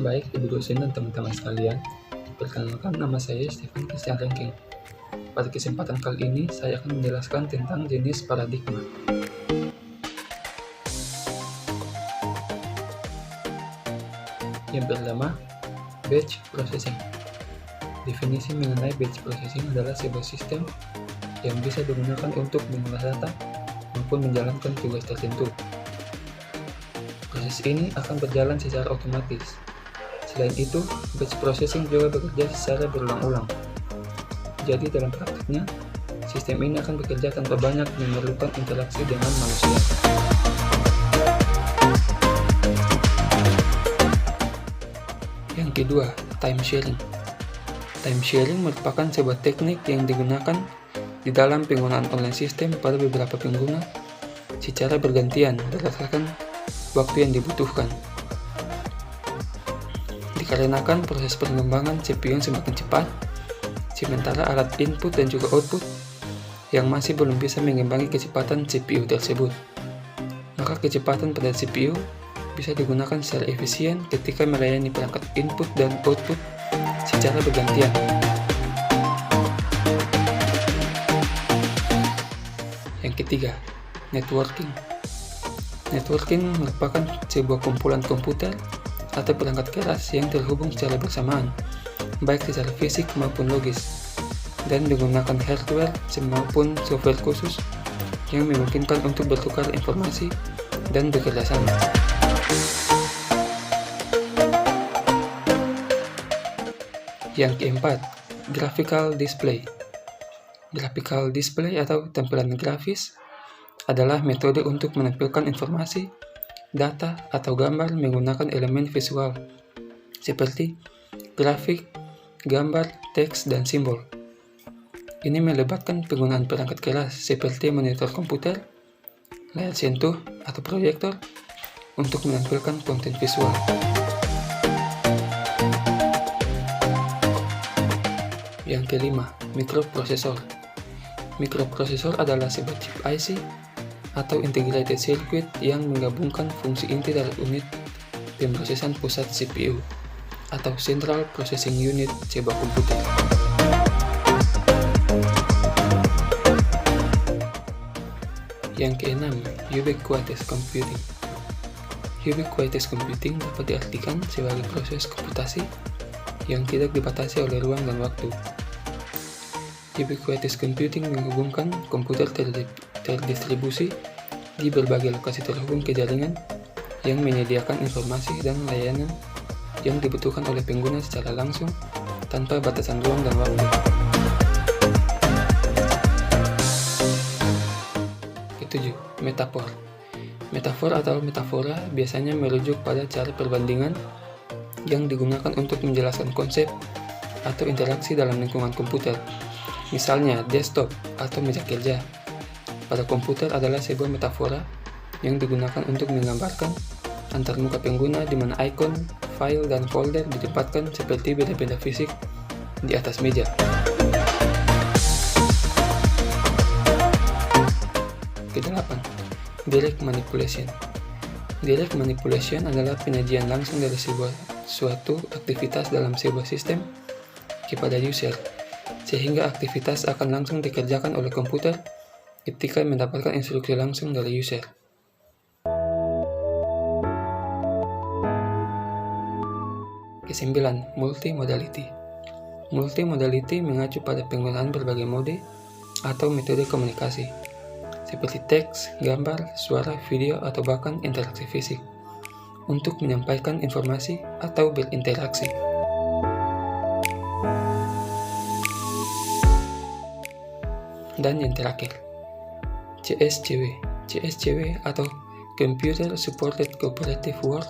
Baik, Ibu dosen dan teman-teman sekalian, perkenalkan nama saya Stephen Christian Ranking. Pada kesempatan kali ini, saya akan menjelaskan tentang jenis paradigma. Yang pertama, batch processing. Definisi mengenai batch processing adalah sebuah sistem yang bisa digunakan untuk mengolah data maupun menjalankan tugas tertentu. Proses ini akan berjalan secara otomatis. Selain itu, batch processing juga bekerja secara berulang-ulang. Jadi dalam praktiknya, sistem ini akan bekerja tanpa banyak memerlukan interaksi dengan manusia. Yang kedua, time sharing. Time sharing merupakan sebuah teknik yang digunakan di dalam penggunaan online system pada beberapa pengguna secara bergantian berdasarkan waktu yang dibutuhkan. Dikarenakan proses pengembangan CPU yang semakin cepat, sementara alat input dan juga output yang masih belum bisa mengimbangi kecepatan CPU tersebut. Maka kecepatan pada CPU bisa digunakan secara efisien ketika melayani perangkat input dan output secara bergantian. Yang ketiga, networking. Networking merupakan sebuah kumpulan komputer atau perangkat keras yang terhubung secara bersamaan, baik secara fisik maupun logis, dan menggunakan hardware maupun software khusus yang memungkinkan untuk bertukar informasi dan bekerja sama. Yang keempat, graphical display. Graphical display atau tampilan grafis adalah metode untuk menampilkan informasi, data, atau gambar menggunakan elemen visual seperti grafik, gambar, teks, dan simbol. Ini melibatkan penggunaan perangkat keras seperti monitor komputer, layar sentuh, atau proyektor untuk menampilkan konten visual. Yang kelima, mikroprosesor. Mikroprosesor adalah sebuah chip IC atau integrated circuit yang menggabungkan fungsi inti dari unit pemrosesan pusat CPU atau Central Processing Unit sebuah komputer. Yang keenam, ubiquitous computing. Ubiquitous computing dapat diartikan sebagai proses komputasi yang tidak dibatasi oleh ruang dan waktu. Ubiquitous computing menghubungkan komputer terdistribusi di berbagai lokasi terhubung ke jaringan yang menyediakan informasi dan layanan yang dibutuhkan oleh pengguna secara langsung tanpa batasan ruang dan waktu. Ketujuh, metafor. Metafor atau metafora biasanya merujuk pada cara perbandingan yang digunakan untuk menjelaskan konsep atau interaksi dalam lingkungan komputer. Misalnya, desktop atau meja kerja pada komputer adalah sebuah metafora yang digunakan untuk menggambarkan antar muka pengguna di mana ikon, file, dan folder ditempatkan seperti benda-benda fisik di atas meja. Kedelapan, direct manipulation. Direct manipulation adalah penyajian langsung dari suatu aktivitas dalam sebuah sistem kepada user, sehingga aktivitas akan langsung dikerjakan oleh komputer ketika mendapatkan instruksi langsung dari user. Kesembilan, multimodality. Multimodality mengacu pada penggunaan berbagai mode atau metode komunikasi, seperti teks, gambar, suara, video, atau bahkan interaksi fisik, untuk menyampaikan informasi atau berinteraksi. Dan yang terakhir, CSCW. CSCW atau Computer Supported Cooperative Work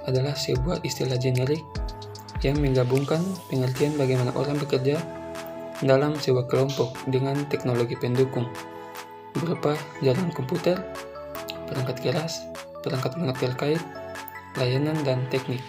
adalah sebuah istilah generik yang menggabungkan pengertian bagaimana orang bekerja dalam sebuah kelompok dengan teknologi pendukung berupa jaringan komputer, perangkat keras, perangkat lunak terkait, layanan, dan teknik.